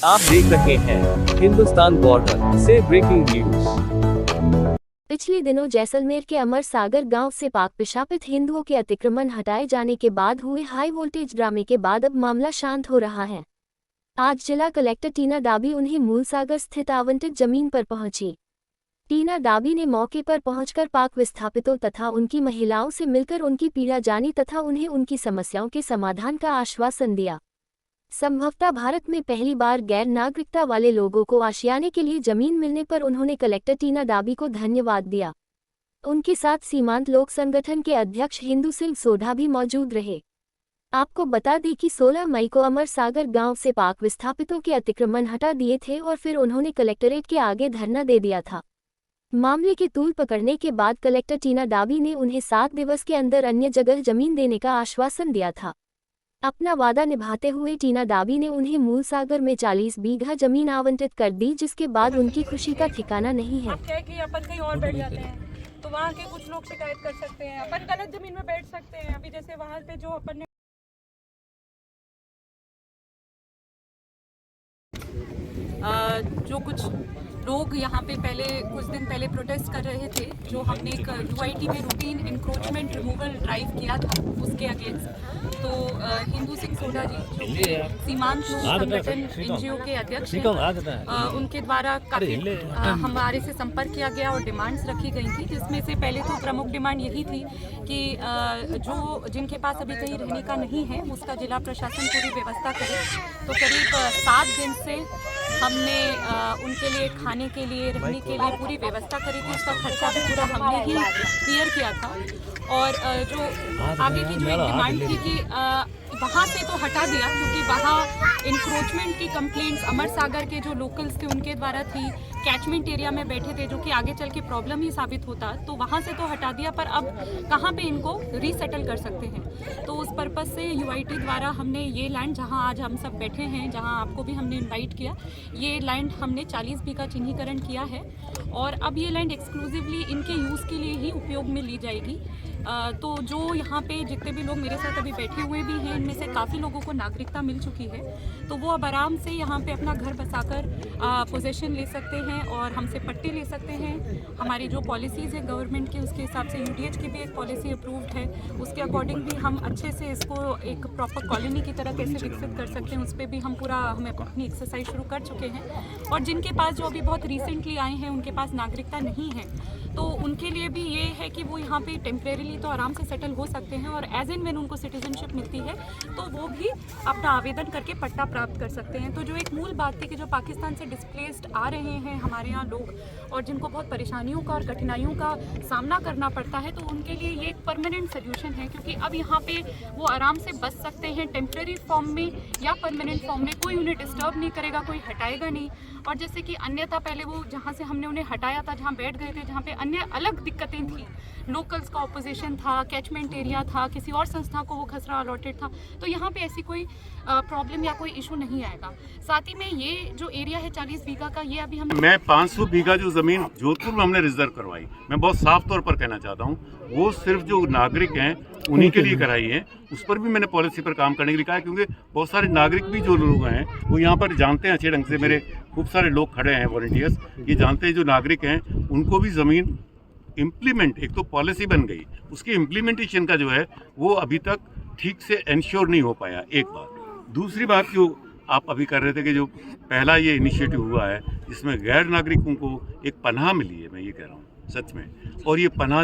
आप देख रहे हैं हिंदुस्तान बॉर्डर से ब्रेकिंग न्यूज। पिछले दिनों जैसलमेर के अमर सागर गांव से पाक विस्थापित हिंदुओं के अतिक्रमण हटाए जाने के बाद हुए हाई वोल्टेज ड्रामे के बाद अब मामला शांत हो रहा है। आज जिला कलेक्टर टीना डाबी उन्हें मूलसागर स्थित आवंटित जमीन पर पहुंची। टीना डाबी ने मौके पर पहुंचकर पाक विस्थापितों तथा उनकी महिलाओं से मिलकर उनकी पीड़ा जानी तथा उन्हें उनकी समस्याओं के समाधान का आश्वासन दिया। संभवतः भारत में पहली बार गैर नागरिकता वाले लोगों को आशियाने के लिए जमीन मिलने पर उन्होंने कलेक्टर टीना डाबी को धन्यवाद दिया। उनके साथ सीमांत लोक संगठन के अध्यक्ष हिंदू सिंह सोढ़ा भी मौजूद रहे। आपको बता दें कि 16 मई को अमर सागर गांव से पाक विस्थापितों के अतिक्रमण हटा दिए थे और फिर उन्होंने कलेक्टरेट के आगे धरना दे दिया था। मामले की तूल पकड़ने के बाद कलेक्टर टीना डाबी ने उन्हें 7 दिवस के अंदर अन्य जगह जमीन देने का आश्वासन दिया था। अपना वादा निभाते हुए टीना डाबी ने उन्हें मूलसागर में 40 बीघा जमीन आवंटित कर दी, जिसके बाद उनकी खुशी का ठिकाना नहीं है। क्या है कि अपन कहीं और बैठ जाते हैं तो वहाँ के कुछ लोग शिकायत कर सकते हैं, अपन गलत जमीन में बैठ सकते हैं। अभी जैसे वहाँ पे जो अपन ने जो कुछ लोग यहाँ पे पहले कुछ दिन पहले प्रोटेस्ट कर रहे थे, जो हमने एक यूआईटी में रूटीन इंक्रोचमेंट रिमूवल ड्राइव किया था उसके अगेंस्ट, तो हिंदू सिंह सोढ़ा जी जो कि सीमांत लोक संगठन एनजीओ के अध्यक्ष हैं, उनके द्वारा काफ़ी हमारे से संपर्क किया गया और डिमांड्स रखी गई थी, जिसमें से पहले तो प्रमुख डिमांड यही थी कि जो जिनके पास अभी कहीं रहने का नहीं है उसका जिला प्रशासन पूरी व्यवस्था करे। तो करीब 7 दिन से हमने उनके लिए खाने के लिए रहने के लिए पूरी व्यवस्था करी थी। उसका खर्चा भी पूरा हमने ही क्लियर किया था। और जो आगे की जो एक डिमांड थी कि वहाँ से तो हटा दिया, क्योंकि वहाँ इंक्रोचमेंट की कंप्लेंट्स अमर सागर के जो लोकल्स थे उनके द्वारा थी, कैचमेंट एरिया में बैठे थे, जो कि आगे चल के प्रॉब्लम ही साबित होता। तो वहाँ से तो हटा दिया, पर अब कहाँ पे इनको रीसेटल कर सकते हैं। तो उस पर्पज़ से यूआईटी द्वारा हमने ये लैंड, जहाँ आज हम सब बैठे हैं, जहाँ आपको भी हमने इन्वाइट किया, ये लैंड हमने 40 बीघा चिन्हीकरण किया है और अब ये लैंड एक्सक्लूसिवली इनके यूज़ के लिए ही उपयोग में ली जाएगी। तो जो यहाँ पे जितने भी लोग मेरे साथ अभी बैठे हुए भी हैं, इनमें से काफ़ी लोगों को नागरिकता मिल चुकी है, तो वो अब आराम से यहाँ पे अपना घर बसाकर पोजेशन ले सकते हैं और हमसे पट्टे ले सकते हैं। हमारी जो पॉलिसीज़ है गवर्नमेंट की, उसके हिसाब से यूडीएच की भी एक पॉलिसी अप्रूव्ड है, उसके अकॉर्डिंग भी हम अच्छे से इसको एक प्रॉपर कॉलोनी की तरह कैसे विकसित कर सकते हैं, उस पर भी हम अपनी एक्सरसाइज शुरू कर चुके हैं। और जिनके पास जो अभी बहुत रिसेंटली आए हैं उनके पास नागरिकता नहीं है, तो उनके लिए भी ये है कि वो यहाँ पे टेम्परेरीली तो आराम से सेटल हो सकते हैं और एज एंड व्हेन उनको सिटीजनशिप मिलती है तो वो भी अपना आवेदन करके पट्टा प्राप्त कर सकते हैं। तो जो एक मूल बात थी कि जो पाकिस्तान से डिस्प्लेस्ड आ रहे हैं हमारे यहाँ लोग और जिनको बहुत परेशानियों का और कठिनाइयों का सामना करना पड़ता है, तो उनके लिए ये एक परमानेंट सोल्यूशन है, क्योंकि अब यहाँ पे वो आराम से बस सकते हैं टेम्परेरी फॉर्म में या परमानेंट फॉर्म में। कोई उन्हें डिस्टर्ब नहीं करेगा, कोई हटाएगा नहीं। और जैसे कि अन्यथा पहले वो जहाँ से हमने उन्हें हटाया था, जहाँ बैठ गए थे, जहाँ पे अन्य अलग दिक्कतें थी, लोकल्स का ऑपोजिशन था, कैचमेंट एरिया था, किसी और संस्था को वो खसरा अलॉटेड था, तो यहाँ पे ऐसी कोई प्रॉब्लम या कोई इशू नहीं आएगा। साथ ही में ये जो एरिया है 40 बीघा का, ये अभी मैं 500 बीघा जो जमीन जोधपुर में हमने रिजर्व करवाई, मैं बहुत साफ तौर पर कहना चाहता हूँ, वो सिर्फ जो नागरिक हैं उन्हीं के लिए कराई है। उस पर भी मैंने पॉलिसी पर काम करने के लिए कहा है, क्योंकि बहुत सारे नागरिक भी जो लोग हैं वो यहाँ पर जानते हैं अच्छे ढंग से, मेरे खूब सारे लोग खड़े हैं वॉलंटियर्स, ये जानते हैं जो नागरिक हैं उनको भी ज़मीन इम्प्लीमेंट, एक तो पॉलिसी बन गई, उसके इम्प्लीमेंटेशन का जो है वो अभी तक ठीक से इंश्योर नहीं हो पाया, एक बात। दूसरी बात जो आप अभी कर रहे थे कि जो पहला ये इनिशिएटिव हुआ है जिसमें गैर नागरिकों को एक पनाह मिली है, मैं ये कह रहा हूँ सच में, और ये पनाह